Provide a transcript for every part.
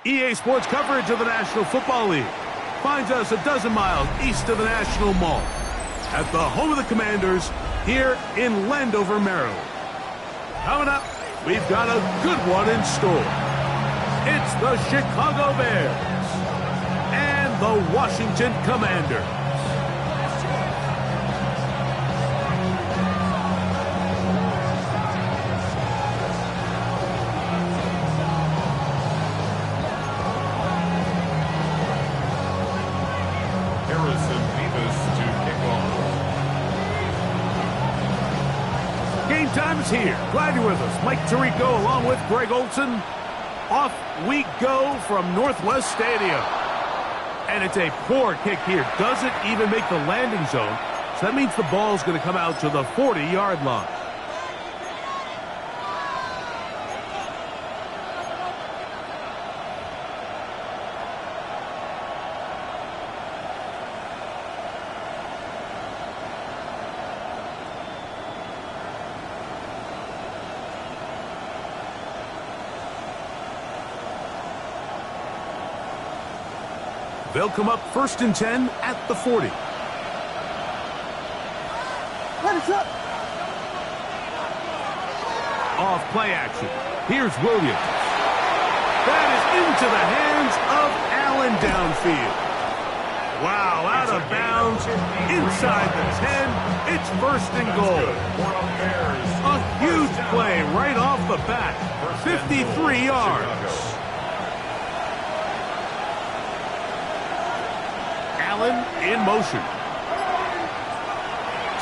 EA Sports coverage of the National Football League finds us a dozen miles east of the National Mall at the home of the Commanders here in Landover, Maryland. Coming up, we've got a good one in store. It's the Chicago Bears and the Washington Commanders. Game time is here. Glad you're with us. Mike Tirico along with Greg Olson. Off we go from Northwest Stadium. And it's a poor kick here. Doesn't even make the landing zone. So that means the ball's going to come out to the 40-yard line. They'll come up 1st and 10 at the 40. Off play action. Here's Williams. That is into the hands of Allen downfield. Wow, out of bounds, inside the 10. It's 1st and goal. A huge play right off the bat. 53 yards. Allen in motion.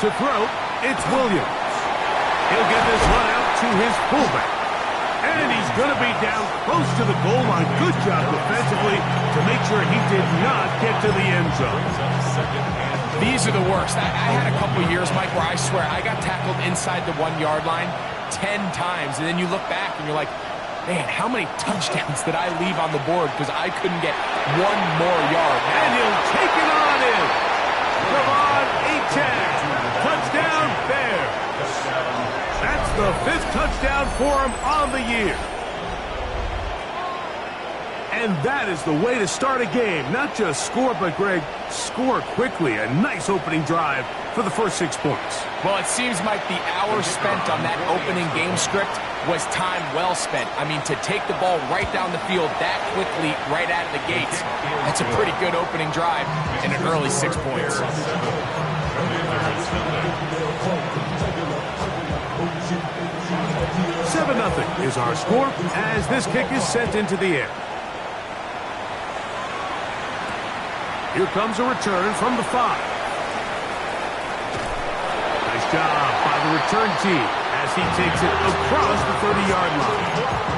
To throw, it's Williams. He'll get this run out to his fullback. And he's going to be down close to the goal line. Good job defensively to make sure he did not get to the end zone. These are the worst. I had a couple years, Mike, where I swear I got tackled inside the 1-yard line 10 times. And then you look back and you're like, man, how many touchdowns did I leave on the board because I couldn't get one more yard? And he'll take it on in. Devon Achane. Touchdown, Bears. That's the 5th touchdown for him on the year. And that is the way to start a game. Not just score, but, Greg, score quickly. A nice opening drive for the first 6 points. Well, it seems like the hour spent on that opening game script was time well spent. I mean, to take the ball right down the field that quickly, right out of the gates, that's a pretty good opening drive and an early 6 points. 7-0 is our score as this kick is sent into the air. Here comes a return from the 5. Nice job by the return team as he takes it across the 30-yard line.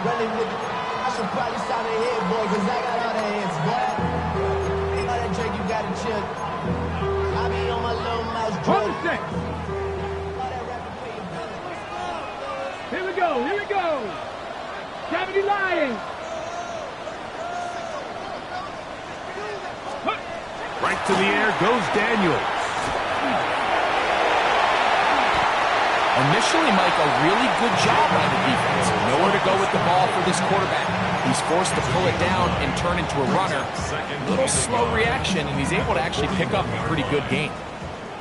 I should probably stop the head, boy, because I got all the heads, boy. Ain't all that drink, you got to chill. I be on my little mouse drug. Here we go, here we go. Gravity Lions. Right to the air goes Daniels. Initially, Mike, a really good job by the defense. Nowhere to go with the ball for this quarterback. He's forced to pull it down and turn into a runner. A little slow reaction, and he's able to actually pick up a pretty good gain.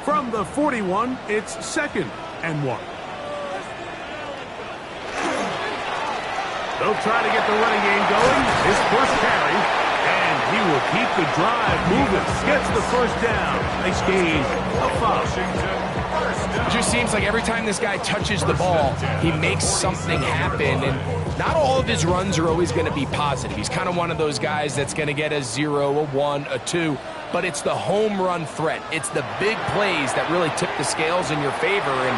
From the 41, it's 2nd and 1. They'll try to get the running game going. His first carry, and he will keep the drive moving. Gets the first down. Nice gain. A 5. It just seems like every time this guy touches the ball, he makes something happen, and not all of his runs are always going to be positive. He's kind of one of those guys that's going to get a 0, a 1, a 2, but it's the home run threat. It's the big plays that really tip the scales in your favor, and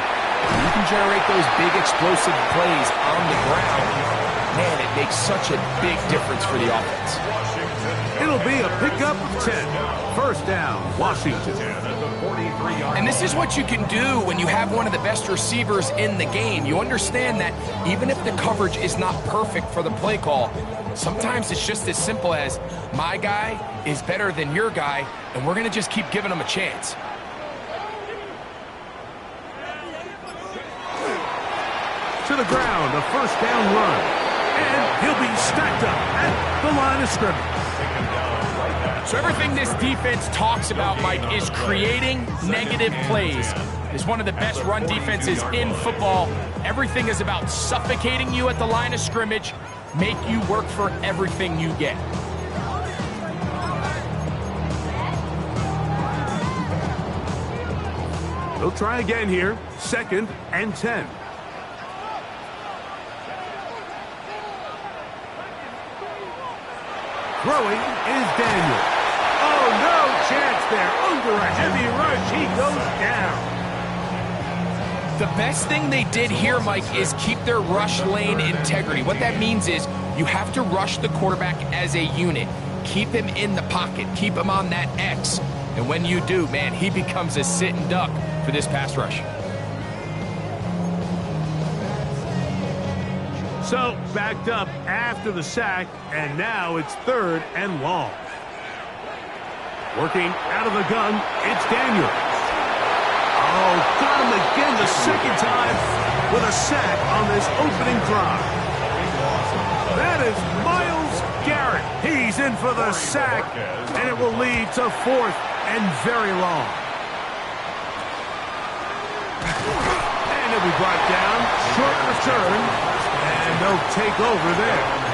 you can generate those big explosive plays on the ground. Man, it makes such a big difference for the offense. It'll be a pickup of 10. First down, Washington. And this is what you can do when you have one of the best receivers in the game. You understand that even if the coverage is not perfect for the play call, sometimes it's just as simple as my guy is better than your guy, and we're going to just keep giving him a chance. To the ground, a first down run. And he'll be stacked up at the line of scrimmage. So everything this defense talks about, Mike, is creating negative plays. It's one of the best run defenses in football. Everything is about suffocating you at the line of scrimmage, make you work for everything you get. They'll try again here. 2nd and 10. Throwing is Daniel. Oh, no chance there. Under a heavy rush, he goes down. The best thing they did here, Mike, is keep their rush lane integrity. What that means is you have to rush the quarterback as a unit. Keep him in the pocket. Keep him on that X. And when you do, man, he becomes a sitting duck for this pass rush. So, backed up after the sack, and now it's 3rd and long. Working out of the gun, it's Daniel. Oh, got him again the second time with a sack on this opening drive. That is Myles Garrett. He's in for the sack, and it will lead to 4th and very long. And he'll be brought down. Short return, and they'll take over there.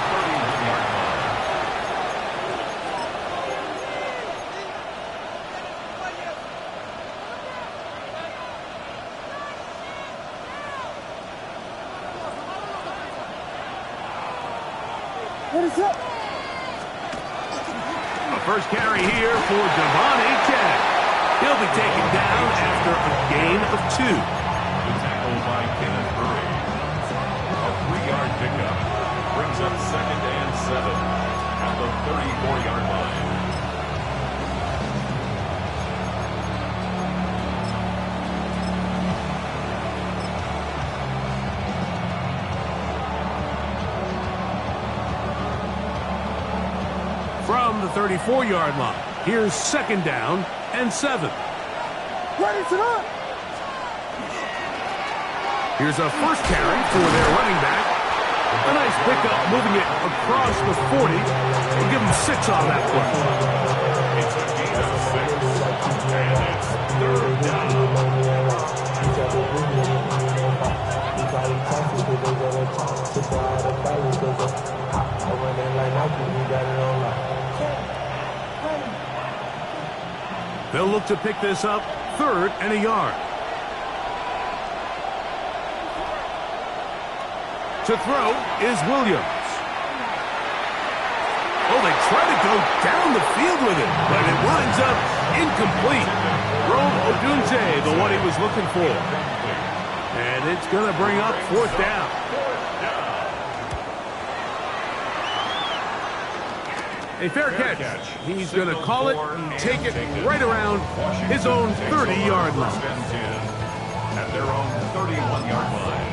A first carry here for Devon Achane. He'll be taken down after a gain of 2. The tackle by Kenneth Murray. A 3-yard pickup brings up 2nd and 7 at the 34-yard line. From the 34-yard line, here's 2nd down and 7. Here's a first carry for their running back. A nice pickup, moving it across the 40. We'll give him 6 on that play. It's a gain of 6, and it's 3rd down. They'll look to pick this up, 3rd and a yard. To throw is Williams. Oh, they try to go down the field with it, but it winds up incomplete. Rome Odunze, the one he was looking for. And it's going to bring up 4th down. A fair catch. He's going to call it, take it right around his own 30-yard line. At their own 31-yard line.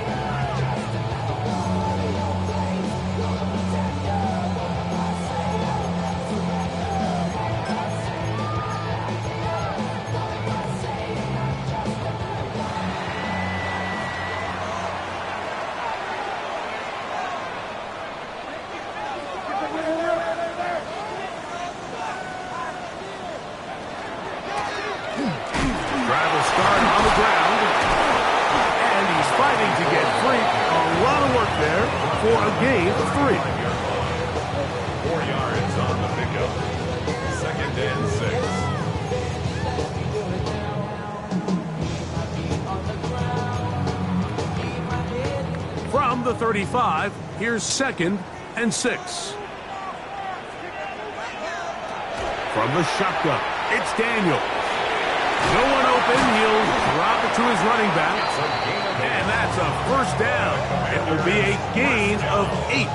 For a gain of 3. 4 yards on the pickup. 2nd and 6. From the 35, here's 2nd and 6. From the shotgun, it's Daniel. No one open, he'll drop it to his running back. And that's a first down. It will be a gain of 8.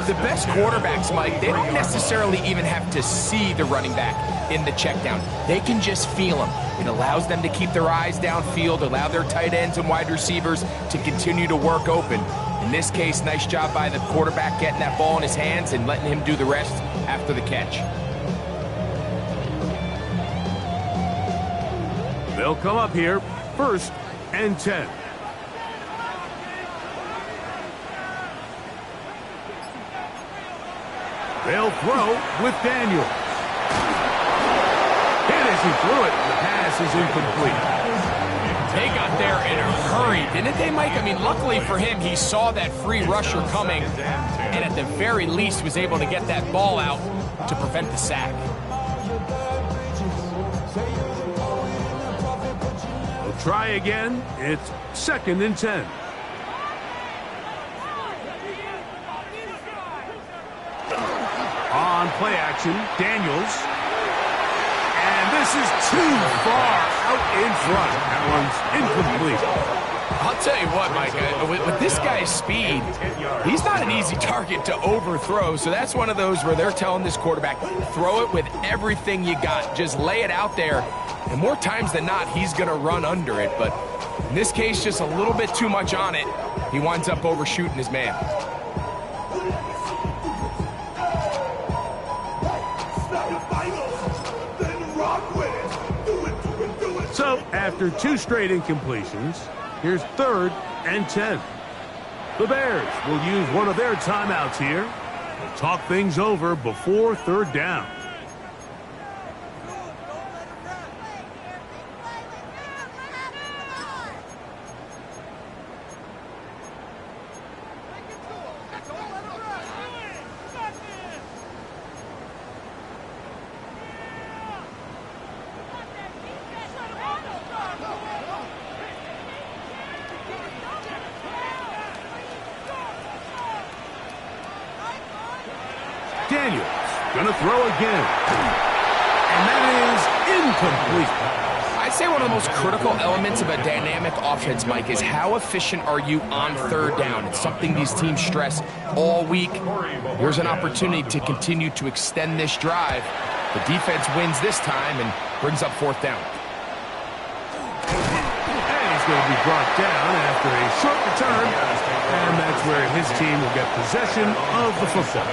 The best quarterbacks, Mike, they don't necessarily even have to see the running back in the check down. They can just feel him. It allows them to keep their eyes downfield, allow their tight ends and wide receivers to continue to work open. In this case, nice job by the quarterback getting that ball in his hands and letting him do the rest after the catch. They'll come up here, 1st and 10. They'll throw with Daniel. Hit as he threw it. The pass is incomplete. They got there in a hurry, didn't they, Mike? I mean, luckily for him, he saw that free rusher coming and at the very least was able to get that ball out to prevent the sack. They'll try again. It's 2nd and 10. On play action, Daniels. And this is too far out in front. That one's incomplete. I'll tell you what, Mike, with this guy's speed, he's not an easy target to overthrow. So that's one of those where they're telling this quarterback, throw it with everything you got. Just lay it out there. And more times than not, he's going to run under it. But in this case, just a little bit too much on it. He winds up overshooting his man. So, after 2 straight incompletions, here's 3rd and 10. The Bears will use one of their timeouts here to talk things over before third down. Daniels gonna throw again. And that is incomplete. I'd say one of the most critical elements of a dynamic offense, Mike, is how efficient are you on third down. It's something these teams stress all week. Here's an opportunity to continue to extend this drive. The defense wins this time and brings up fourth down. And he's going to be brought down after a short return. And that's where his team will get possession of the football.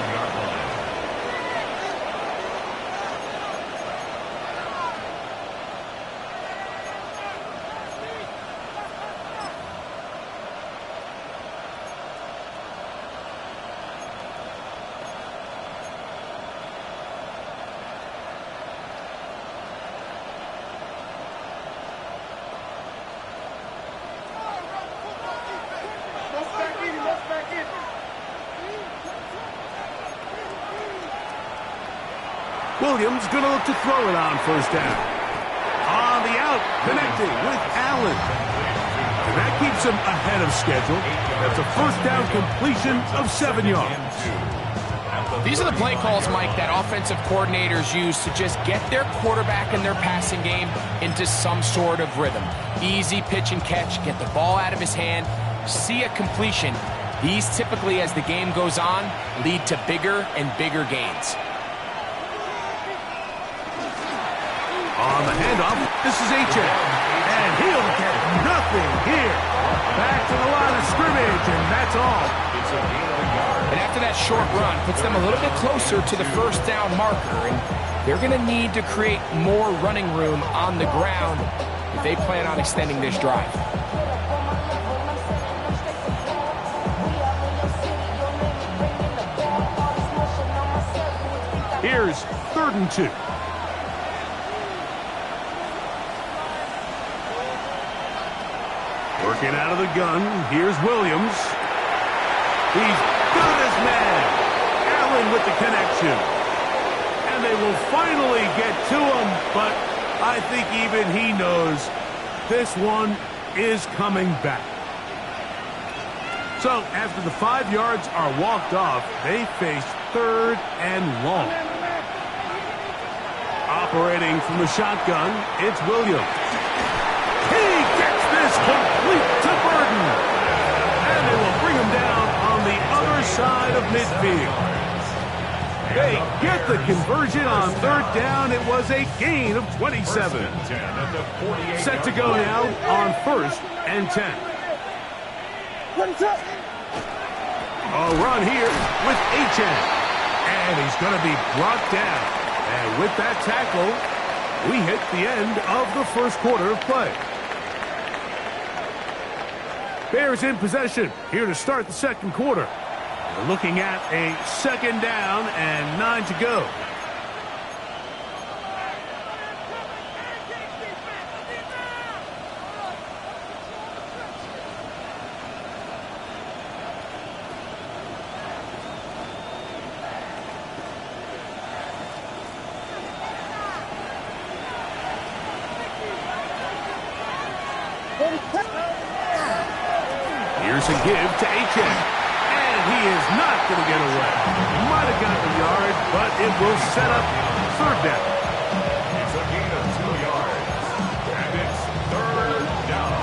Williams going to look to throw it on first down. On the out, connecting with Allen. And that keeps him ahead of schedule. That's a first down completion of 7 yards. These are the play calls, Mike, that offensive coordinators use to just get their quarterback and their passing game into some sort of rhythm. Easy pitch and catch, get the ball out of his hand, see a completion. These typically, as the game goes on, lead to bigger and bigger gains. On the handoff, this is H.A. And he'll get nothing here. Back to the line of scrimmage, and that's all. And after that short run, puts them a little bit closer to the first down marker. And they're going to need to create more running room on the ground if they plan on extending this drive. Here's 3rd and 2. Working out of the gun, here's Williams. He's got his man. Allen with the connection. And they will finally get to him, but I think even he knows this one is coming back. So after the 5 yards are walked off, they face 3rd and long. Operating from the shotgun, it's Williams. He gets this complete to Burton. And they will bring him down on the other side of midfield. They get the conversion on 3rd down. It was a gain of 27. Set to go now on 1st and 10. A run here with H.N. And he's going to be brought down. And with that tackle, we hit the end of the first quarter of play. Bears in possession here to start the second quarter. We're looking at a 2nd down and 9 to go. Here's a give to H.N. And he is not going to get away. Might have gotten a yard, but it will set up 3rd down. It's a gain of 2 yards. And it's 3rd down.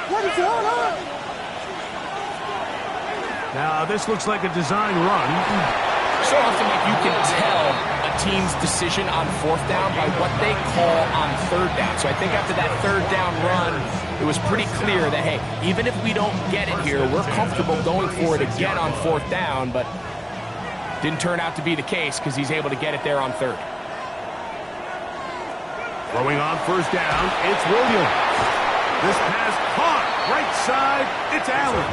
What is going on? Now, this looks like a design run. So often, like, you can tell a team's decision on 4th down by what they call on 3rd down. So I think after that 3rd down run, it was pretty clear that, hey, even if we don't get it here, we're comfortable going for it again on 4th down. But Didn't turn out to be the case because he's able to get it there on third. Throwing on first down, it's Williams. This pass caught right side, it's Allen.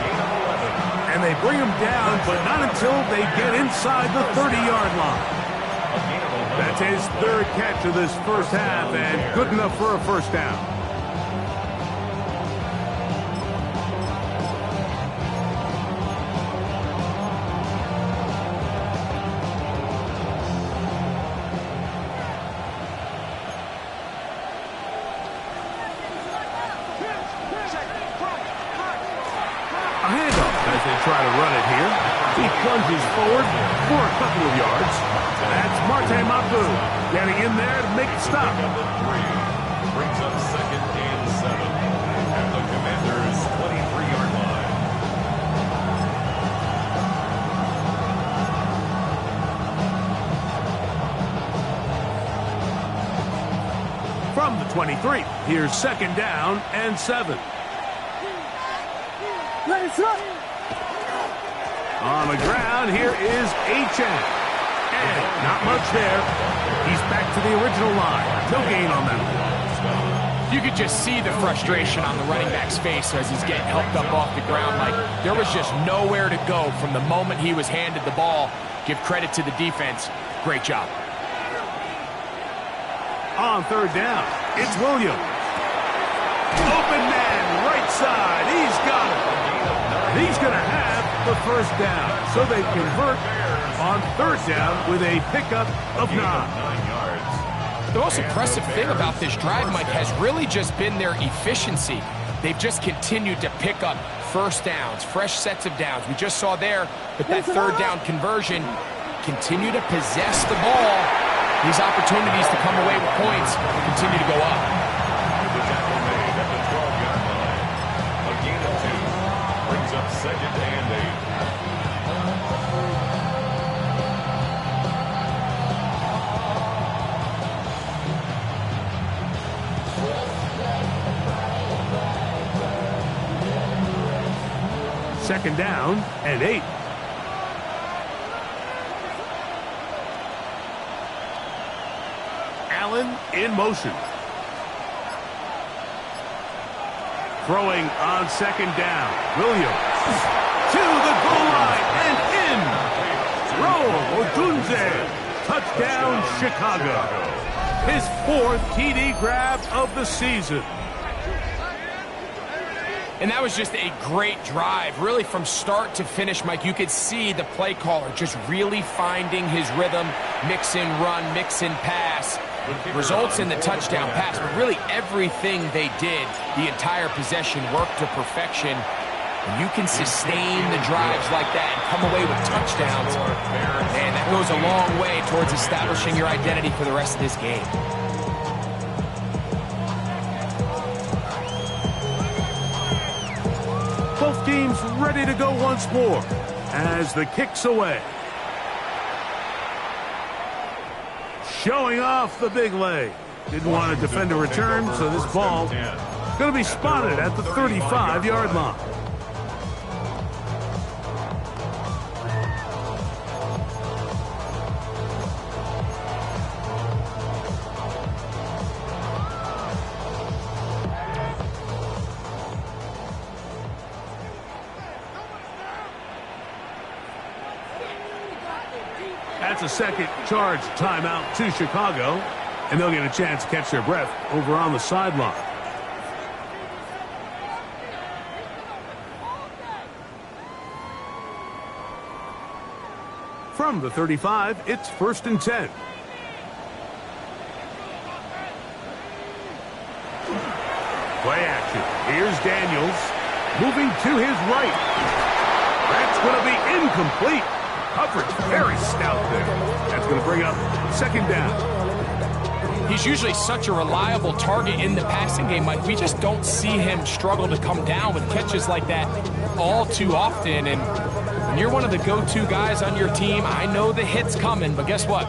And they bring him down, but not until they get inside the 30-yard line. That's his third catch of this first half, and good enough for a first down. A handoff as they try to run it here. He plunges forward for a couple of yards. That's Marte Mapu getting in there to make it stop. Brings up second and 7 at the Commanders' 23-yard line. From the 23, here's second down and 7. On the ground, here is Achane. And not much there. He's back to the original line. No gain on that one. You could just see the frustration on the running back's face as he's getting helped up off the ground. Like, there was just nowhere to go from the moment he was handed the ball. Give credit to the defense. Great job. On third down, it's Williams. Open man, right side. He's got it. He's going to have the first down. So they convert on third down with a pickup of 9. 9 yards. The most impressive thing about this drive, Mike, has really just been their efficiency. They've just continued to pick up first downs, fresh sets of downs. We just saw there with that third down conversion, continue to possess the ball. These opportunities to come away with points continue to go up. The tackle made at the 12-yard line. A gain of 2 brings up second and 8. Second down and 8. Allen in motion. Throwing on second down. Williams to the goal line and in. Throw Odunze. Touchdown Chicago. His 4th TD grab of the season. And that was just a great drive. Really from start to finish, Mike, you could see the play caller just really finding his rhythm. Mix in run, mix in pass. Results in the touchdown pass, but really everything they did, the entire possession worked to perfection. And you can sustain the drives like that and come away with touchdowns. Man, that goes a long way towards establishing your identity for the rest of this game. Both teams ready to go once more as the kick's away. Showing off the big leg. Didn't want to defend a return, so this ball is going to be spotted at the 35-yard line. That's a second charge timeout to Chicago, and they'll get a chance to catch their breath over on the sideline. From the 35, it's 1st and 10. Play action. Here's Daniels moving to his right. That's going to be incomplete. Coverage very stout there. That's going to bring up second down. He's usually such a reliable target in the passing game, Mike. We just don't see him struggle to come down with catches like that all too often. And when you're one of the go-to guys on your team, I know the hit's coming, but guess what?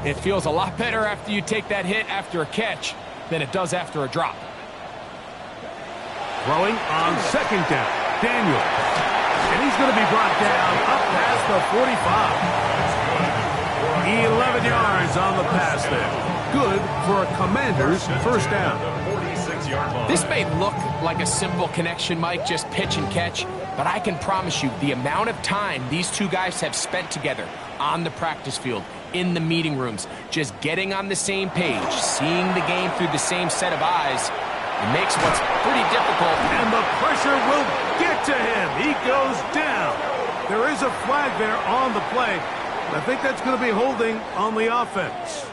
It feels a lot better after you take that hit after a catch than it does after a drop. Throwing on second down. Daniels. And he's going to be brought down up past the 45. 11 yards on the pass there. Good for a Commanders first down. This may look like a simple connection, Mike, just pitch and catch, but I can promise you the amount of time these two guys have spent together on the practice field, in the meeting rooms, just getting on the same page, seeing the game through the same set of eyes, it makes what's pretty difficult. And the pressure will get to him. He goes down. There is a flag there on the play. I think that's going to be holding on the offense.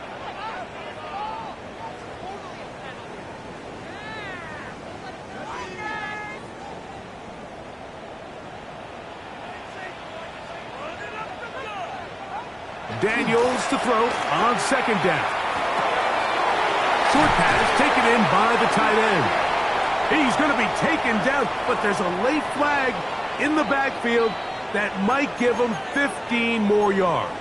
Daniels to throw on second down. Short pass taken in by the tight end. He's going to be taken down, but there's a late flag in the backfield that might give him 15 more yards.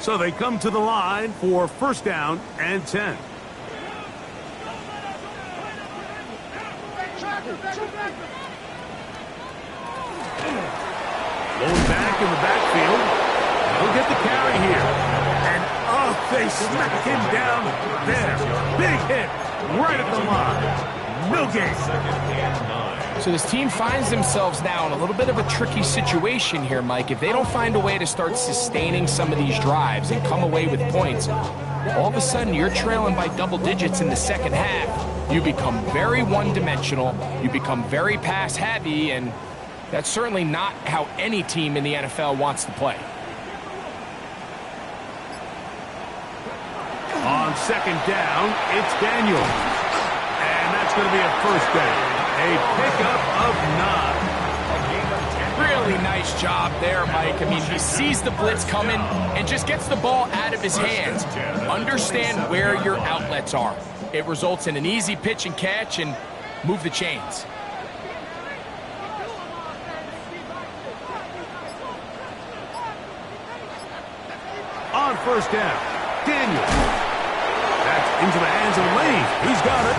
So they come to the line for first down and 10. Going back in the backfield. He'll get the carry here. And, oh, they smack him down there. Big hit right at the line. No gain. So this team finds themselves now in a little bit of a tricky situation here, Mike. If they don't find a way to start sustaining some of these drives and come away with points, all of a sudden you're trailing by double digits in the second half. You become very one-dimensional. You become very pass-heavy, and that's certainly not how any team in the NFL wants to play. On second down, it's Daniels. And that's going to be a first down. A pickup of 9. Really nice job there, Mike. I mean, he sees the blitz coming and just gets the ball out of his hands. Understand where your outlets are. It results in an easy pitch and catch and move the chains. On first down, Daniels. That's into the hands of Lane. He's got it.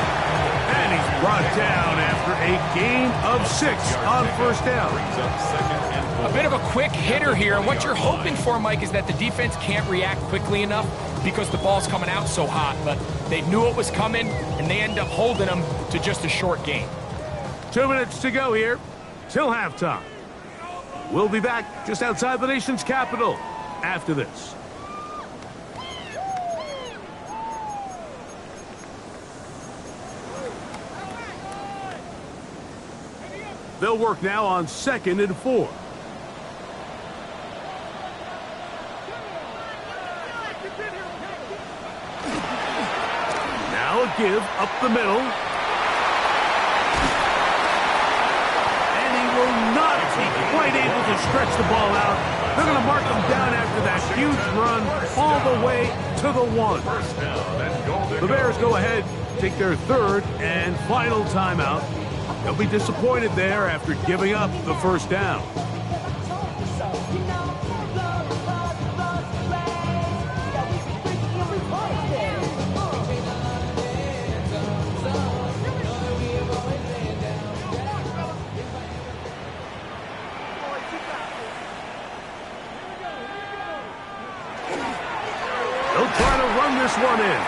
And he's brought down after a gain of 6 on first down. A bit of a quick hitter here, and what you're hoping for, Mike, is that the defense can't react quickly enough because the ball's coming out so hot, but they knew it was coming, and they end up holding them to just a short gain. 2 minutes to go here till halftime. We'll be back just outside the nation's capital after this. They'll work now on 2nd and 4. Now a give up the middle. And he will not be quite able to stretch the ball out. They're going to mark him down after that huge run all the way to the 1. The Bears go ahead, take their 3rd and final timeout. They'll be disappointed there after giving up the first down. They'll try to run this one in.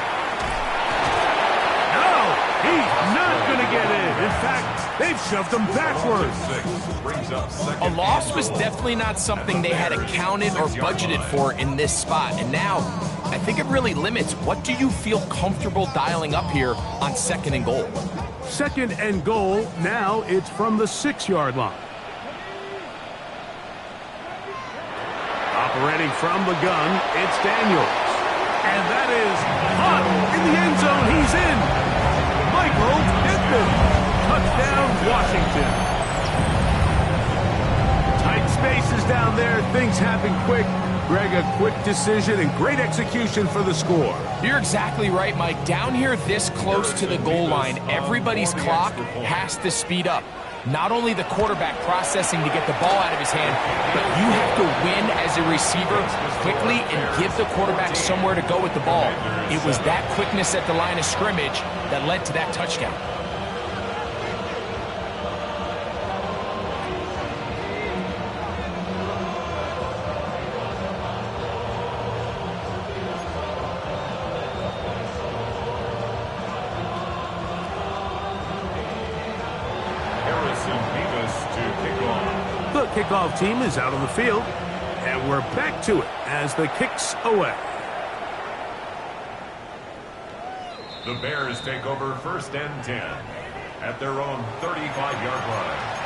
No, he's not going to get in. In fact, they've shoved him backwards. A loss was definitely not something they had accounted or budgeted for in this spot. And now, I think it really limits. What do you feel comfortable dialing up here on 2nd and goal? 2nd and goal. Now it's from the 6-yard line. Operating from the gun, it's Daniels. And that is hot in the end zone. He's in. Michael Pittman. Touchdown, Washington. Tight spaces down there. Things happen quick. Greg, a quick decision and great execution for the score. You're exactly right, Mike. Down here this close to the goal line, everybody's clock has to speed up. Not only the quarterback processing to get the ball out of his hand, but you have to win as a receiver quickly and give the quarterback somewhere to go with the ball. It was that quickness at the line of scrimmage that led to that touchdown. kickoff team is out on the field, and we're back to it as the kick's away. The Bears take over 1st and 10 at their own 35-yard line.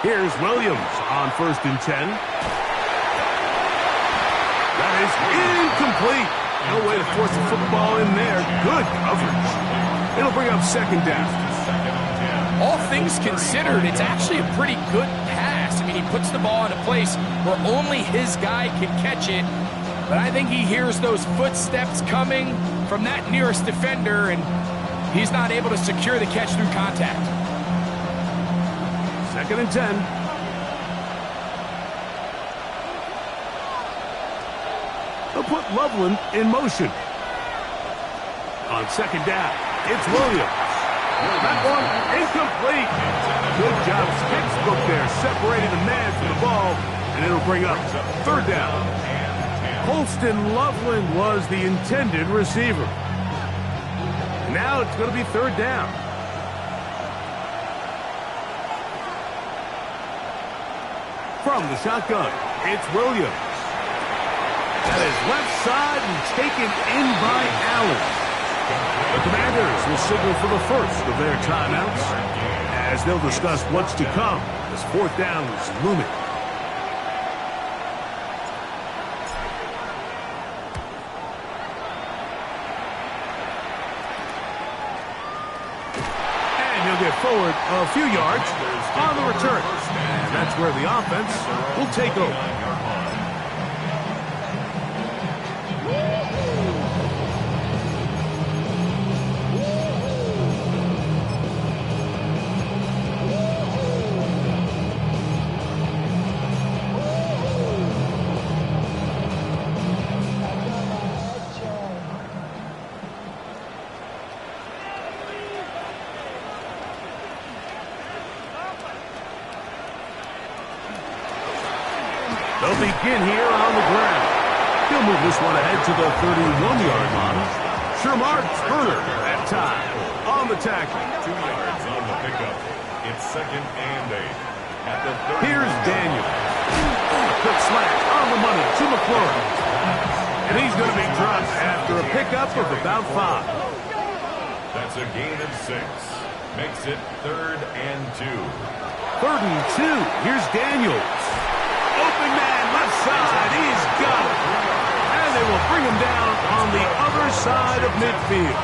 Here's Williams on 1st and 10. That is incomplete. No way to force the football in there. Good coverage. It'll bring up 2nd down. All things considered, it's actually a pretty good pass. I mean, he puts the ball in a place where only his guy can catch it. But I think he hears those footsteps coming from that nearest defender, and he's not able to secure the catch through contact. 2nd and 10. They'll put Loveland in motion. On 2nd down, it's Williams. That one incomplete. Good job, textbook there, separating the man from the ball, and it'll bring up 3rd down. Holston Loveland was the intended receiver. Now it's going to be 3rd down. From the shotgun, it's Williams. That is left side and taken in by Allen. The Commanders will signal for the first of their timeouts as they'll discuss what's to come as 4th down is looming. And he'll get forward a few yards on the return. And that's where the offense will take over. They'll begin here on the ground. He'll move this one ahead to the 31-yard line. Shermark Turner that time on the tackle. 2 yards on the pickup. It's 2nd and 8 at the 30. Here's Daniel. A quick slant on the money to McClure. And he's going to be dropped after a pickup of about 5. That's a gain of 6. Makes it 3rd and 2. 3rd and 2. Here's Daniels. Open man, left side. He's got it. And they will bring him down on the other side of midfield.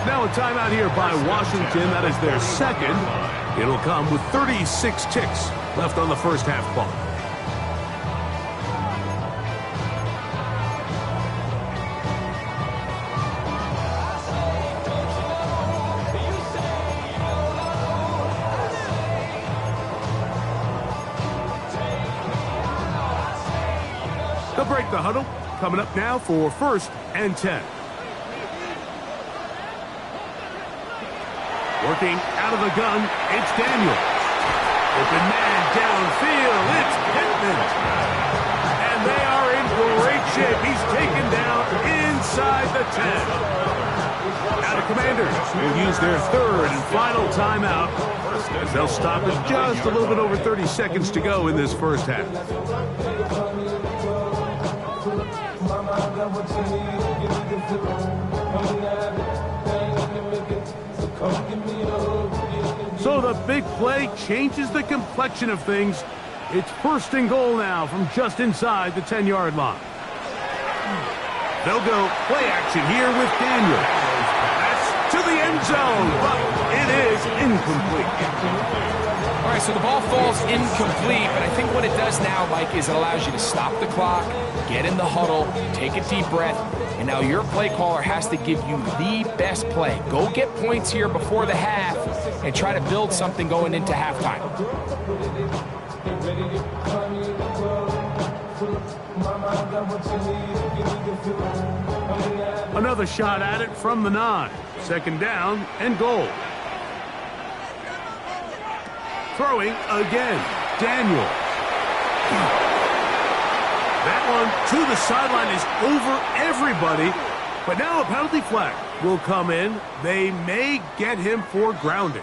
Now a timeout here by Washington. That is their 2nd. It'll come with 36 ticks left on the first half clock. They'll break the huddle. Coming up now for 1st and 10. Working out of the gun, it's Daniels. Open man downfield, it's Pittman. And they are in great shape. He's taken down inside the 10. Now the Commanders will use their 3rd and final timeout as they'll stop with just a little bit over 30 seconds to go in this first half. So the big play changes the complexion of things. It's 1st and goal now from just inside the 10-yard line. They'll go play action here with Daniel. That's to the end zone, but it is incomplete. All right, so the ball falls incomplete, but I think what it does now, Mike, is it allows you to stop the clock, get in the huddle, take a deep breath, and now your play caller has to give you the best play. Go get points here before the half and try to build something going into halftime. Another shot at it from the 9. Second down and goal. Throwing again. Daniel. That one to the sideline is over everybody. But now a penalty flag will come in. They may get him for grounding.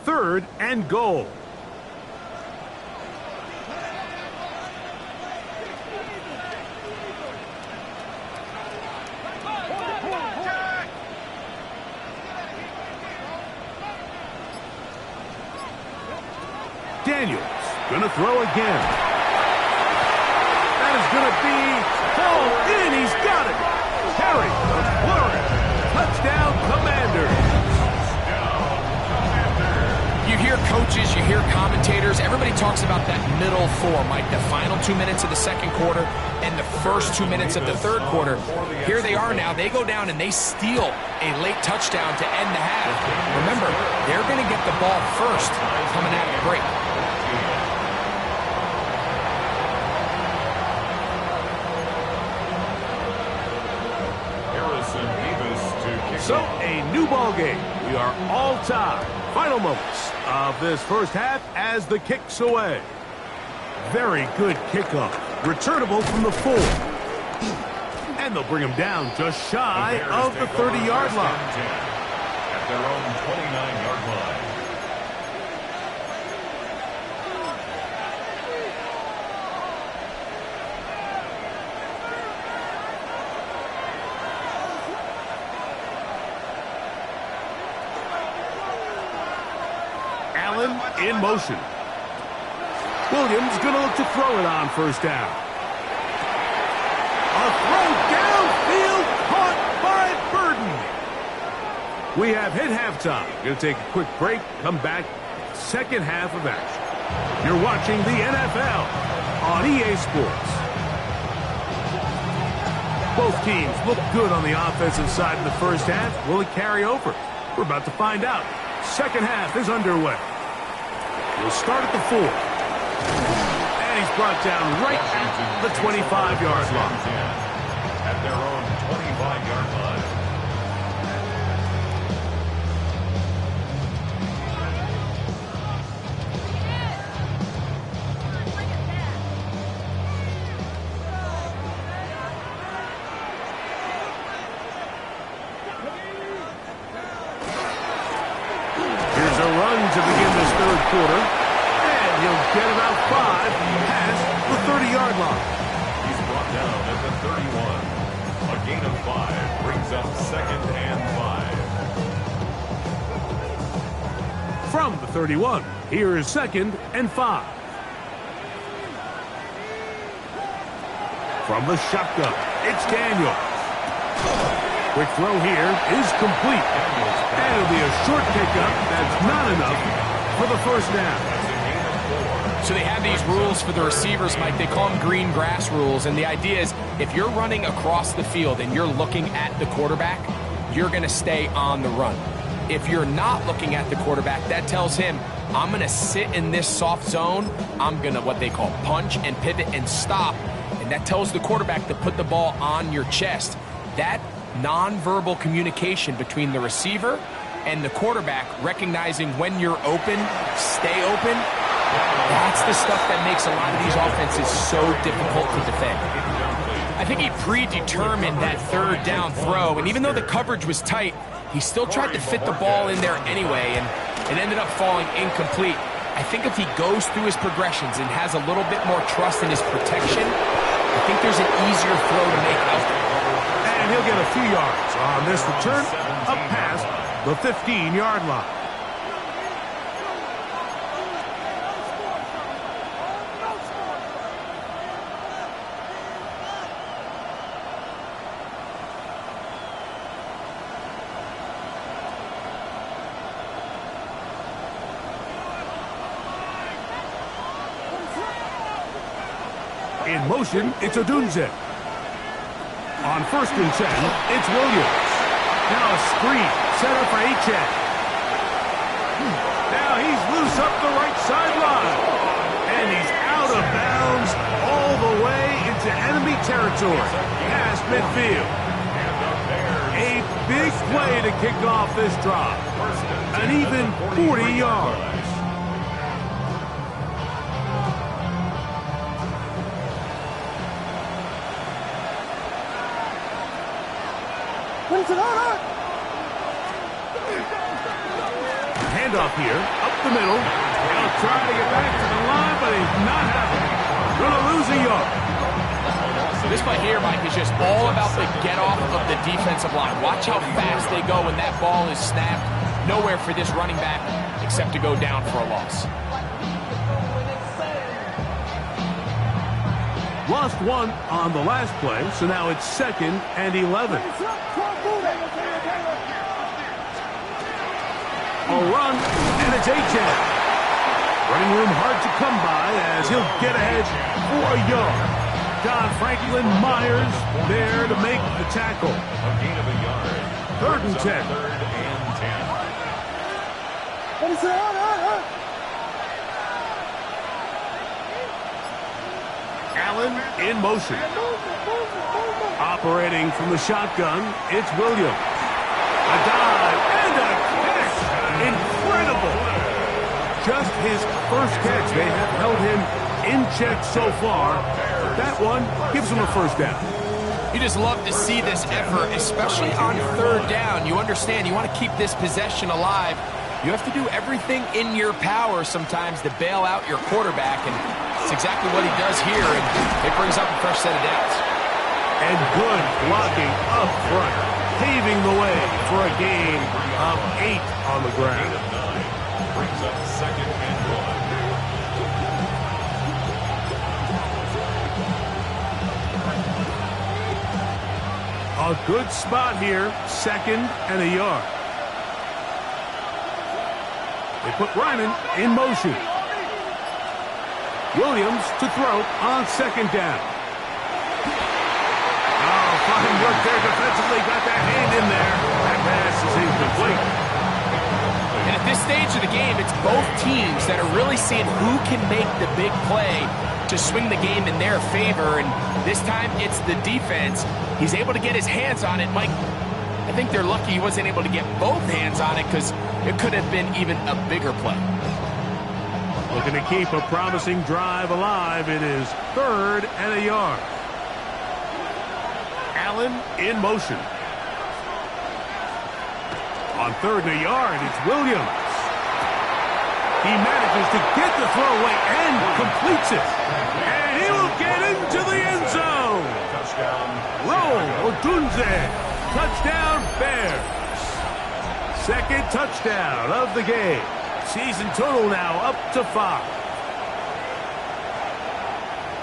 Third and goal. Daniels gonna throw again. That is gonna be ball in. He's got it. Harry McLaurin. Touchdown, Commanders. You hear coaches, you hear commentators, everybody talks about that middle four, Mike, the final 2 minutes of the second quarter and the first 2 minutes of the third quarter. Here they are now. They go down and they steal a late touchdown to end the half. Remember, they're going to get the ball first coming out of the break. So, a new ball game. We are all tied. Final moments of this first half as the kick's away. Very good kickoff. Returnable from the 4. And they'll bring him down just shy of the 30-yard line. At their own 29-yard line. In motion. Williams going to look to throw it on first down. A throw downfield caught by Burden. We have hit halftime. Going to take a quick break. Come back. Second half of action. You're watching the NFL on EA Sports. Both teams look good on the offensive side in the first half. Will it carry over? We're about to find out. Second half is underway. We'll start at the 4. And he's brought down right at the 25-yard line. At their own 25-yard line. Here's a run to begin this third quarter. And he'll get about 5 past the 30-yard line. He's brought down at the 31. A gain of 5 brings up second and 5. From the 31, here is second and 5. From the shotgun, it's Daniels. Quick throw here is complete. And it'll be a short pickup that's not enough for the first down. So they have these rules for the receivers, Mike. They call them green grass rules. And the idea is if you're running across the field and you're looking at the quarterback, you're going to stay on the run. If you're not looking at the quarterback, that tells him, I'm going to sit in this soft zone. I'm going to what they call punch and pivot and stop. And that tells the quarterback to put the ball on your chest. That nonverbal communication between the receiver and the quarterback, recognizing when you're open, stay open, that's the stuff that makes a lot of these offenses so difficult to defend. I think he predetermined that third down throw, and even though the coverage was tight, he still tried to fit the ball in there anyway, and it ended up falling incomplete. I think if he goes through his progressions and has a little bit more trust in his protection, I think there's an easier throw to make out there. And he'll get a few yards on this return up past the 15-yard line. In motion, it's Odunze. On 1st and 10, it's Williams. Now a screen set up for H.A. Now he's loose up the right sideline. And he's out of bounds all the way into enemy territory, past midfield. A big play to kick off this drive. An even 40 yards. Handoff here, up the middle. He'll try to get back to the line, but he's not having it. Going to lose a yard. This play here, Mike, is just all about the get-off of the defensive line. Watch how fast they go when that ball is snapped. Nowhere for this running back except to go down for a loss. Lost one on the last play, so now it's 2nd and 11. A run, and it's H.A. Running room hard to come by as he'll get ahead for a yard. John Franklin Myers there to make the tackle. A gain of a yard. 3rd and 10. 3rd and 10. Allen in motion. Operating from the shotgun, it's Williams. A dive and a catch. Incredible. Just his first catch. They have held him in check so far. That one gives him a 1st down. You just love to see this effort, especially on 3rd down. You understand, you want to keep this possession alive. You have to do everything in your power sometimes to bail out your quarterback, and it's exactly what he does here, and it brings up a fresh set of downs. And good blocking up front, paving the way for a gain of 8 on the ground. Gain of 9 brings up 2nd and 1. A good spot here, 2nd and a yard. They put Ryman in motion. Williams to throw on 2nd down. Oh, fine work there defensively. Got that hand in there. That pass is incomplete. And at this stage of the game, it's both teams that are really seeing who can make the big play to swing the game in their favor. And this time, it's the defense. He's able to get his hands on it. Mike, I think they're lucky he wasn't able to get both hands on it because it could have been even a bigger play. Looking to keep a promising drive alive. It is 3rd and a yard. Allen in motion. On 3rd and a yard, it's Williams. He manages to get the throw away and completes it. And he will get into the end zone. Roll Odunze. Touchdown Bears. 2nd touchdown of the game. Season total now up to 5.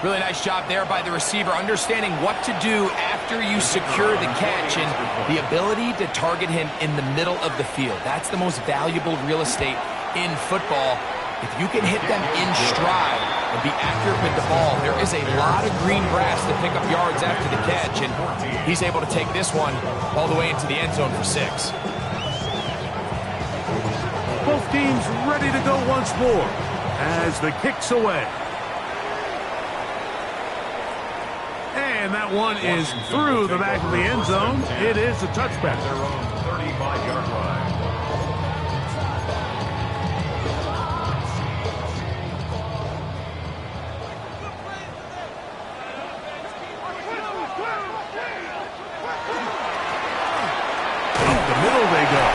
Really nice job there by the receiver, understanding what to do after you secure the catch and the ability to target him in the middle of the field. That's the most valuable real estate in football. If you can hit them in stride and be accurate with the ball, there is a lot of green grass to pick up yards after the catch, and he's able to take this one all the way into the end zone for 6. Both teams ready to go once more as the kick's away. And that one is through the back of the end zone. It is a touchback. Their own 35-yard line. Up the middle they go.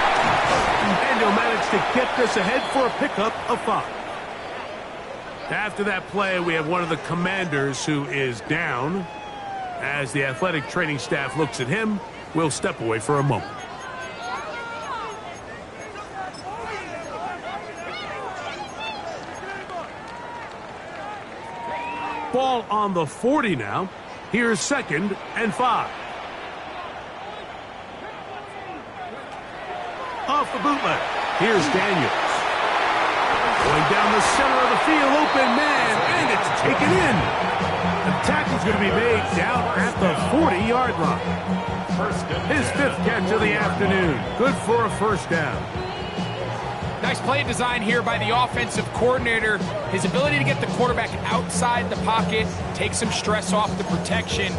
And he'll manage to get this ahead for a pickup of 5. After that play, we have one of the Commanders who is down. As the athletic training staff looks at him, we'll step away for a moment. Ball on the 40 now. Here's 2nd and 5. Off the bootleg. Here's Daniels. Going down the center of the field, open man, and it's taken in. The tackle's going to be made down at the 40-yard line. His 5th catch of the afternoon. Good for a first down. Nice play design here by the offensive coordinator. His ability to get the quarterback outside the pocket, take some stress off the protection.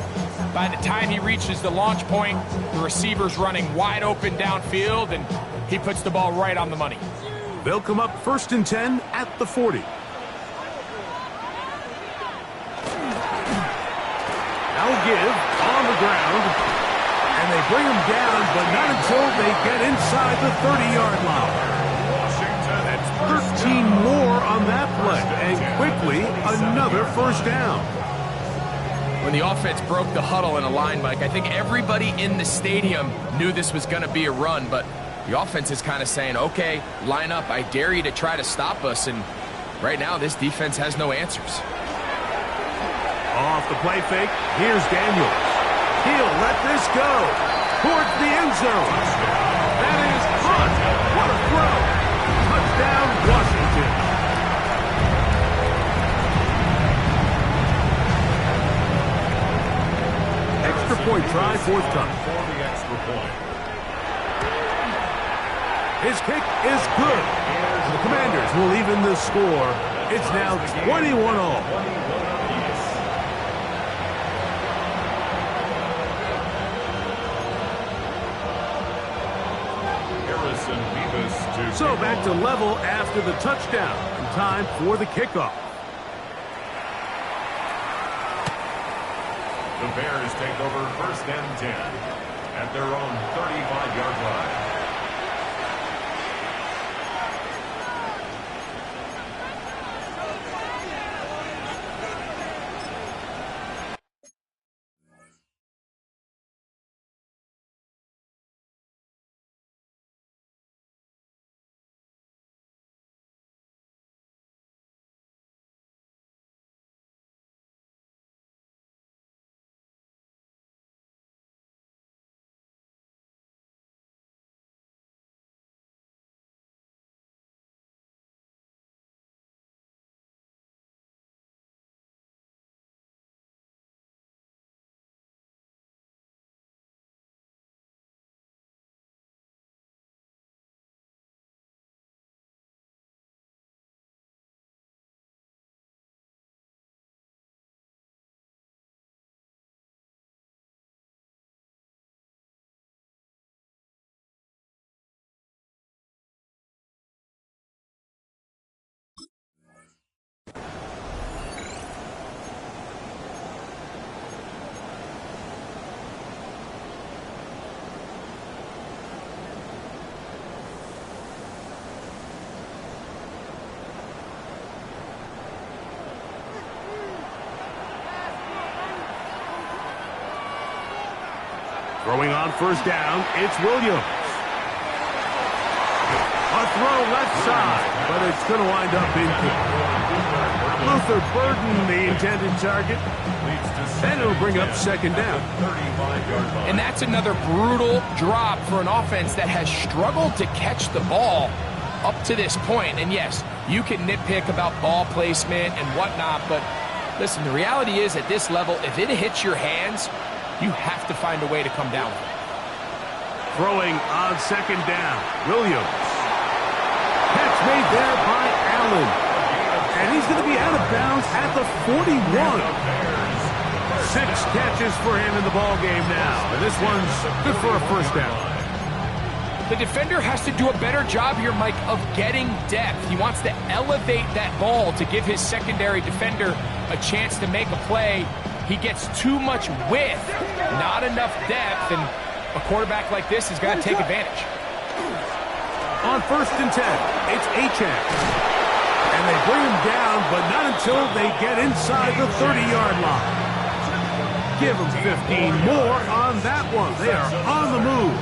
By the time he reaches the launch point, the receiver's running wide open downfield, and he puts the ball right on the money. They'll come up 1st and 10 at the 40. Now give on the ground. And they bring him down, but not until they get inside the 30-yard line. 13 more on that play, and quickly another first down. When the offense broke the huddle in a line, Mike, I think everybody in the stadium knew this was going to be a run, but the offense is kind of saying, okay, line up, I dare you to try to stop us, and right now this defense has no answers. Off the play fake, here's Daniels. He'll let this go towards the end zone. That is caught. What a throw. Touchdown, Washington. Extra point try, forthcoming. For the extra point. His kick is good. The Commanders will even the score. It's now 21-all. So back to level after the touchdown. And time for the kickoff. The Bears take over 1st and 10 at their own 35-yard line. Throwing on first down, it's Williams. A throw left side, but it's going to wind up incomplete. Luther Burden, the intended target. And it'll bring up 2nd down. And that's another brutal drop for an offense that has struggled to catch the ball up to this point. And yes, you can nitpick about ball placement and whatnot, but listen, the reality is at this level, if it hits your hands, you have to find a way to come down with it. Throwing on 2nd down, Williams. Catch made there by Allen. And he's going to be out of bounds at the 41. 6 catches for him in the ballgame now. And this one's good for a first down. The defender has to do a better job here, Mike, of getting depth. He wants to elevate that ball to give his secondary defender a chance to make a play. He gets too much width, not enough depth, and a quarterback like this has got to take advantage. On 1st and 10, it's Achane. And they bring him down, but not until they get inside the 30-yard line. Give them 15 more on that one. They are on the move.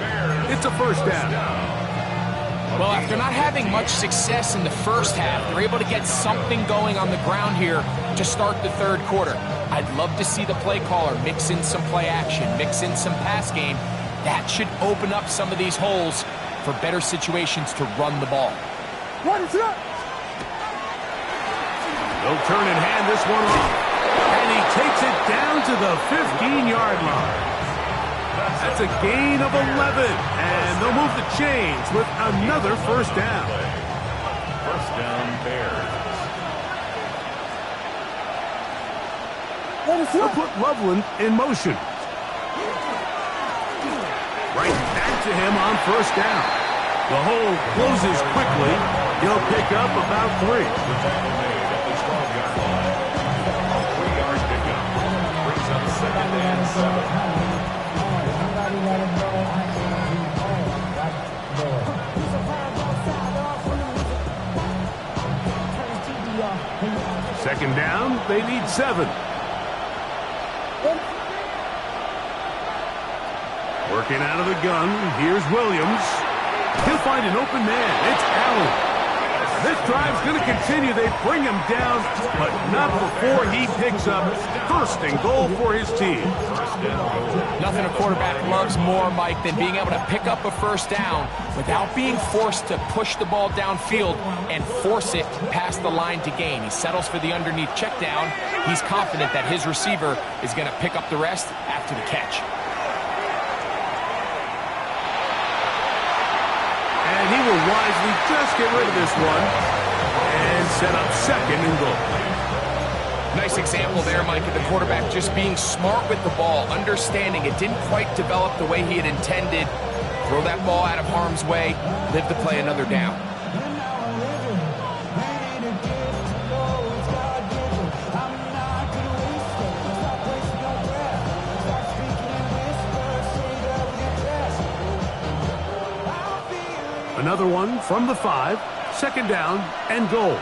It's a first down. Well, after not having much success in the first half, they're able to get something going on the ground here to start the 3rd quarter. I'd love to see the play caller mix in some play action, mix in some pass game. That should open up some of these holes for better situations to run the ball. They'll turn and hand this one off. And he takes it down to the 15-yard line. That's a gain of 11. And they'll move the chains with another first down. First down, Bears. They'll put Loveland in motion. Right back to him on first down. The hole closes quickly. He'll pick up about 3. The tackle made at the 12-yard line. A 3-yard pickup. Brings up second and 7. Second down, they need 7. Working out of the gun, here's Williams. He'll find an open man. It's Allen. This drive's going to continue. They bring him down, but not before he picks up first and goal for his team. Nothing a quarterback loves more, Mike, than being able to pick up a first down without being forced to push the ball downfield and force it past the line to gain. He settles for the underneath check down. He's confident that his receiver is going to pick up the rest after the catch. And he will wisely just get rid of this one and set up second and goal. Nice example there, Mike, of the quarterback just being smart with the ball, understanding it didn't quite develop the way he had intended. Throw that ball out of harm's way, live to play another down. Another one from the 5, second down and goal.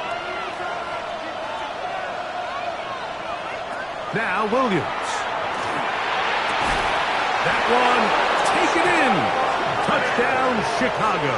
Now Williams. That one, take it in. Touchdown, Chicago.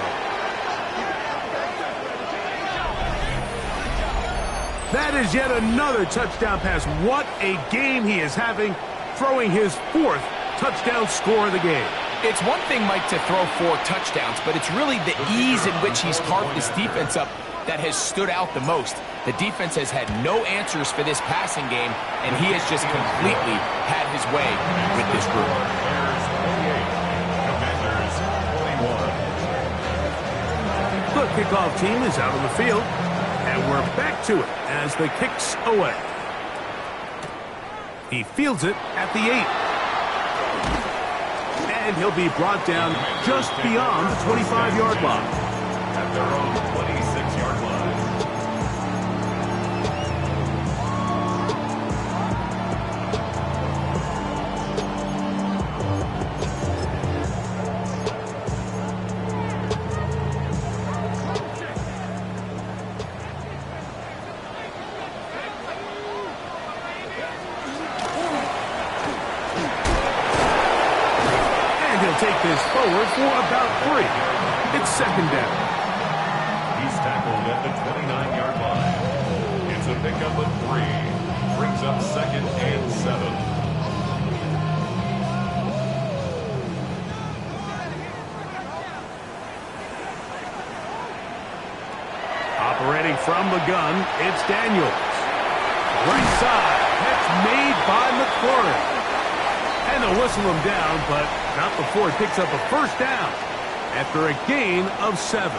That is yet another touchdown pass. What a game he is having, throwing his 4th touchdown score of the game. It's one thing, Mike, to throw 4 touchdowns, but it's really the ease in which he's carved this defense up that has stood out the most. The defense has had no answers for this passing game, and he has just completely had his way with this group. The kickoff team is out on the field, and we're back to it as the kick's away. He fields it at the 8. And he'll be brought down just beyond the 25-yard line. At their own 26-yard line. Take this forward for about 3. It's second down. He's tackled at the 29-yard line. It's a pickup of 3. Brings up second and 7. Operating from the gun, it's Daniels. Right side. That's made by McLaurin. And they'll whistle him down, but not before he picks up a first down after a gain of 7.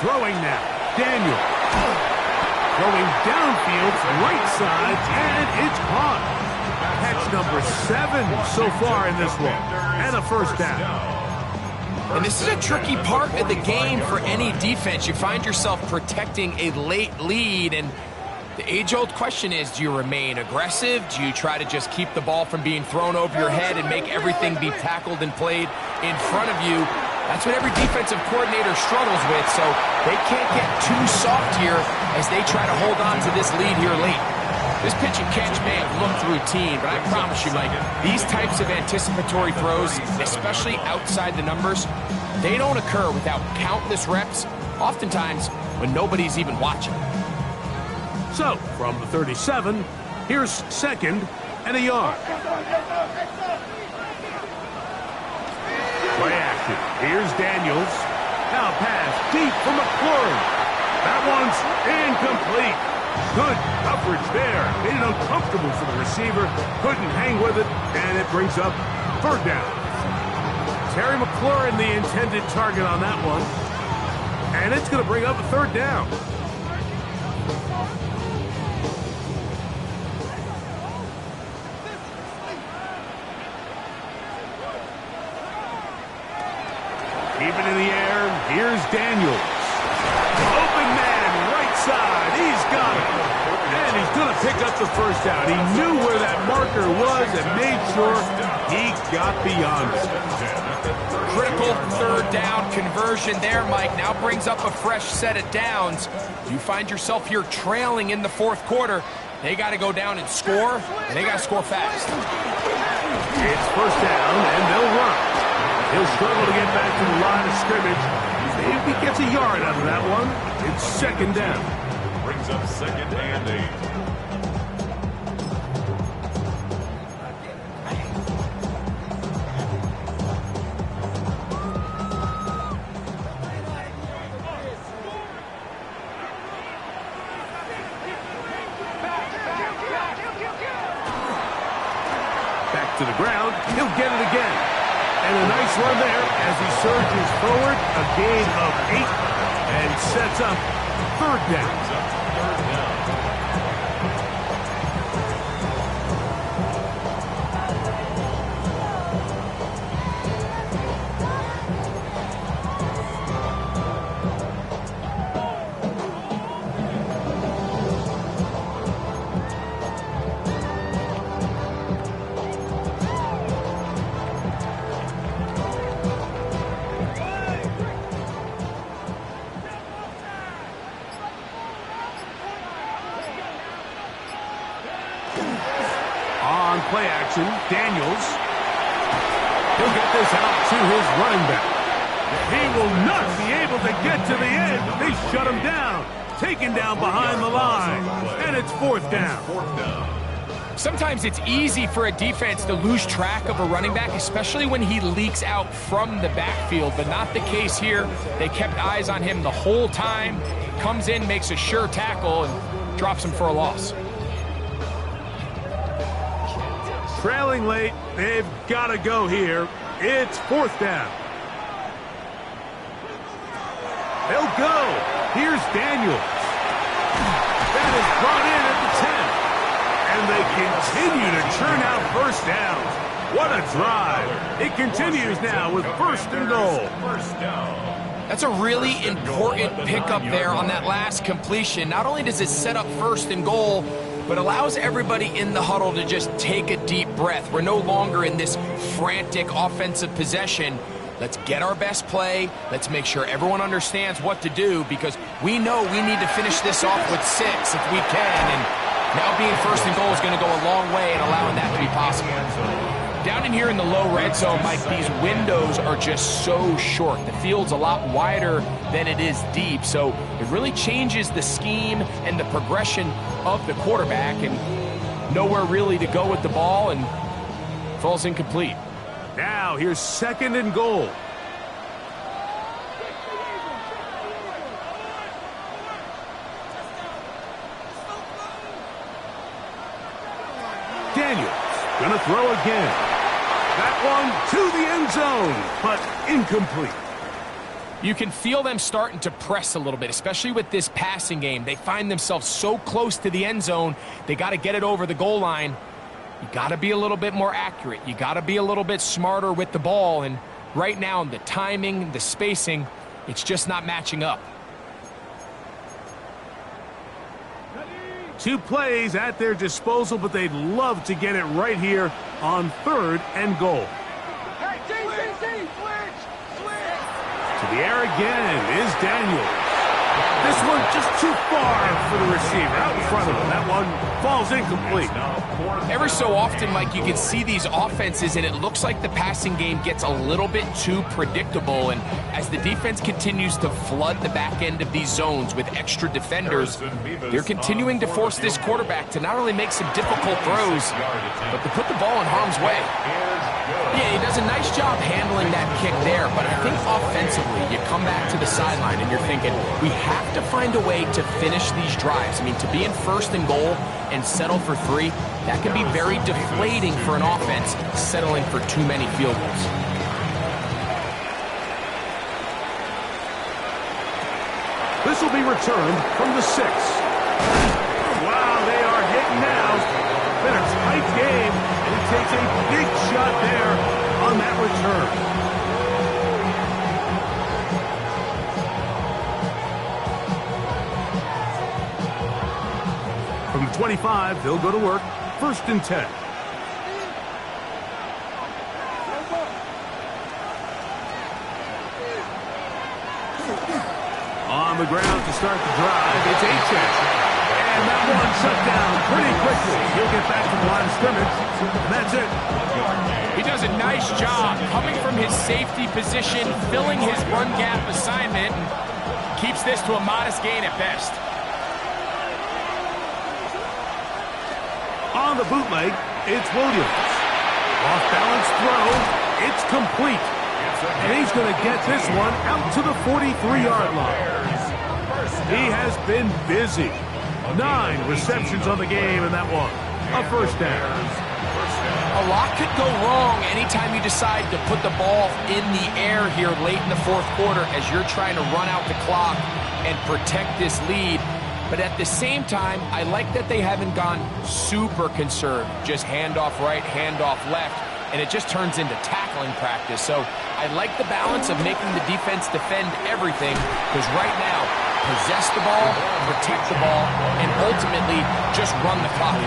Throwing now, Daniel. Throwing downfield, right side, and it's caught. Catch number 7 so far in this one, and a first down. And this is a tricky part of the game for any defense. You find yourself protecting a late lead, and the age-old question is, do you remain aggressive? Do you try to just keep the ball from being thrown over your head and make everything be tackled and played in front of you? That's what every defensive coordinator struggles with, so they can't get too soft here as they try to hold on to this lead here late. This pitch and catch may have looked routine, but I promise you, Mike, these types of anticipatory throws, especially outside the numbers, they don't occur without countless reps, oftentimes when nobody's even watching. So, from the 37, here's second and a yard. Play action. Here's Daniels. Now pass deep for McLaurin. That one's incomplete. Good coverage there. Made it uncomfortable for the receiver. Couldn't hang with it, and it brings up third down. Terry McLaurin, the intended target on that one. And it's going to bring up a third down. Keep it in the air. Here's Daniels. Open man, right side. He's got it. And he's going to pick up the first down. He knew where that marker was and made sure he got beyond it. Critical third down conversion there, Mike. Now brings up a fresh set of downs. You find yourself here trailing in the fourth quarter. They got to go down and score, and they got to score fast. It's first down, and they'll run. He'll struggle to get back to the line of scrimmage. If he gets a yard out of that one, it's second down. Brings up second and 8. Back to the ground. He'll get it again. And a nice run there as he surges forward. A gain of 8 and sets up third down. On play action, Daniels. He'll get this out to his running back. He will not be able to get to the end. They shut him down. Taken down behind the line. And it's fourth down. Sometimes it's easy for a defense to lose track of a running back, especially when he leaks out from the backfield, but not the case here. They kept eyes on him the whole time. Comes in, makes a sure tackle, and drops him for a loss. Trailing late, they've got to go here. It's fourth down. They'll go. Here's Daniels. That is brought in at the 10. And they continue to churn out first downs. What a drive. It continues now with first and goal. First down. That's a really important pickup there on that last completion. Not only does it set up first and goal, but allows everybody in the huddle to just take a deep breath. We're no longer in this frantic offensive possession. Let's get our best play. Let's make sure everyone understands what to do, because we know we need to finish this off with 6 if we can. And now being first and goal is going to go a long way in allowing that to be possible. Down in here in the low red zone, Mike, these windows are just so short. The field's a lot wider than it is deep, so it really changes the scheme and the progression of the quarterback, and nowhere really to go with the ball, and falls incomplete. Now here's second and goal. Daniels gonna throw again. That one to the end zone, but incomplete. You can feel them starting to press a little bit, especially with this passing game. They find themselves so close to the end zone, they got to get it over the goal line. You got to be a little bit more accurate. You got to be a little bit smarter with the ball, and right now, the timing, the spacing, it's just not matching up. 2 plays at their disposal, but they'd love to get it right here on third and goal. To the air again is Daniels. This one just too far for the receiver, out in front of him. That one falls incomplete. Every so often, Mike, you can see these offenses, and it looks like the passing game gets a little bit too predictable. And as the defense continues to flood the back end of these zones with extra defenders, they're continuing to force this quarterback to not only make some difficult throws, but to put the ball in harm's way. Yeah, he does a nice job handling that kick there, but I think offensively, you come back to the sideline and you're thinking, we have to find a way to finish these drives. I mean, to be in first and goal and settle for 3, that can be very deflating for an offense settling for too many field goals. This will be returned from the 6. Wow, they are hitting now. Been a tight game, and he takes a big shot there on that return. From the 25, they'll go to work. 1st and 10. On the ground to start the drive, it's H.S. And that one shut down pretty quickly. He'll get back to the line of scrimmage, and that's it. He does a nice job coming from his safety position, filling his run gap assignment, and keeps this to a modest gain at best. On the bootleg, it's Williams. Off-balance throw, it's complete. And he's going to get this one out to the 43-yard line. He has been busy. 9 receptions on the game, and that one, a 1st down. A lot could go wrong anytime you decide to put the ball in the air here late in the 4th quarter as you're trying to run out the clock and protect this lead. But at the same time, I like that they haven't gone super conserved. Just handoff right, handoff left, and it just turns into tackling practice. So I like the balance of making the defense defend everything, because right now, possess the ball, protect the ball, and ultimately just run the clock.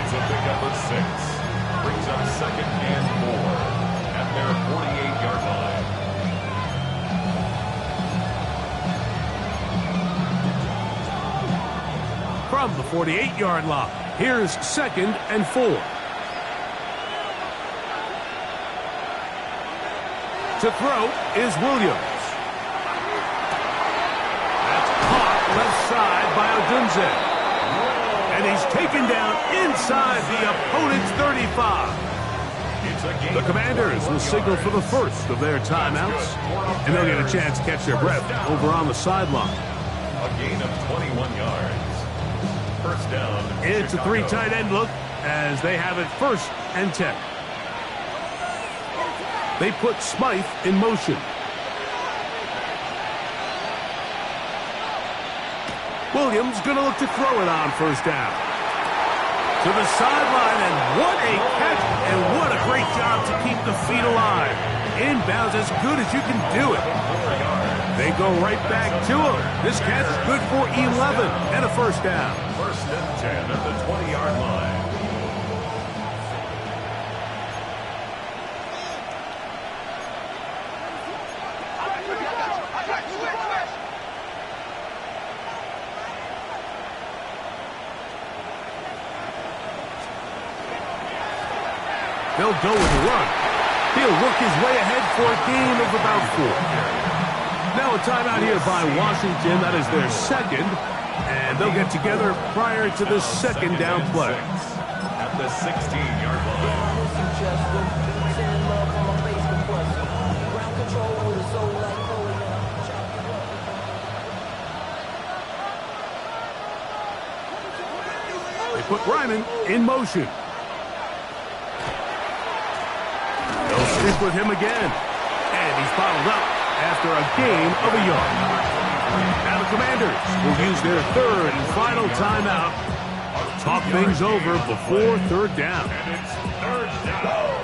It's a pickup of 6. Brings up 2nd and 4 at their 48-yard line. From the 48-yard line, here's 2nd and 4. To throw is Williams. That's caught left side by Odunze. And he's taken down inside the opponent's 35. The Commanders will signal for the first of their timeouts, and they'll get a chance to catch their breath over on the sideline. A gain of 21 yards. 1st down. It's a 3 tight end look as they have it 1st and 10. They put Smythe in motion. Williams going to look to throw it on 1st down. To the sideline, and what a catch, and what a great job to keep the feet alive. Inbounds as good as you can do it. They go right back to him. This catch is good for 11 and a 1st down. 1st and 10 at the 20-yard line. They'll go with a run. He'll work his way ahead for a gain of about 4. Now a timeout here by Washington. That is their 2nd. And they'll get together prior to the 2nd down play. At the 16-yard line. They put Ryman in motion. They'll stick with him again. And he's bottled up after a gain of a yard. Now the Commanders will use their 3rd and final timeout to talk things over before 3rd down. And it's 3rd down.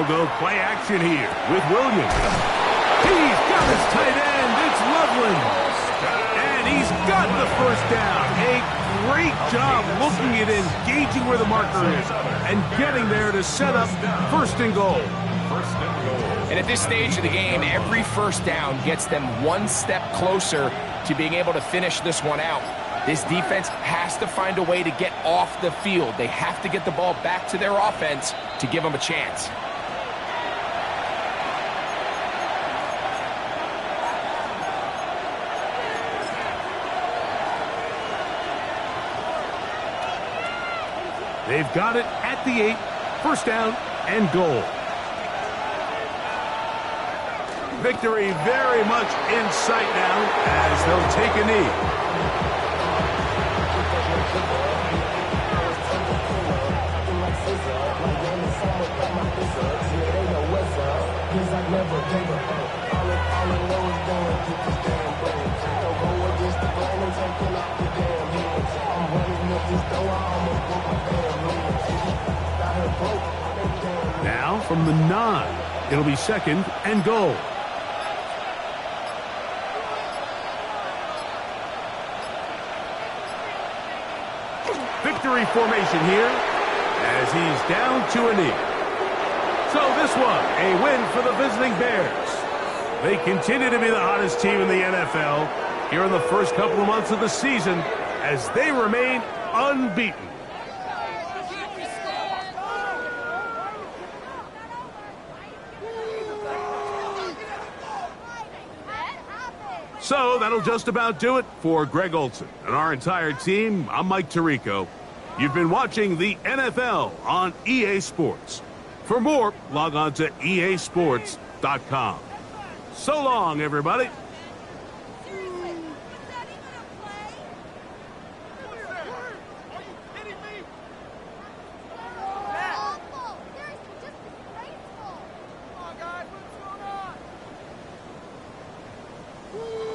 They'll go play action here with Williams. He's got his tight end. It's Loveland. And he's got the first down. A great job looking at engaging where the marker is and getting there to set up first and goal. And at this stage of the game, every first down gets them one step closer to being able to finish this one out. This defense has to find a way to get off the field. They have to get the ball back to their offense to give them a chance. They've got it at the 8, first down and goal. Victory very much in sight now as they'll take a knee. Now from the 9, it'll be second and goal. Victory formation here as he's down to a knee. So this one, a win for the visiting Bears. They continue to be the hottest team in the NFL here in the first couple of months of the season as they remain unbeaten. So that'll just about do it for Greg Olson and our entire team. I'm Mike Tirico. You've been watching the NFL on EA Sports. For more, log on to easports.com. So long, everybody. Woo!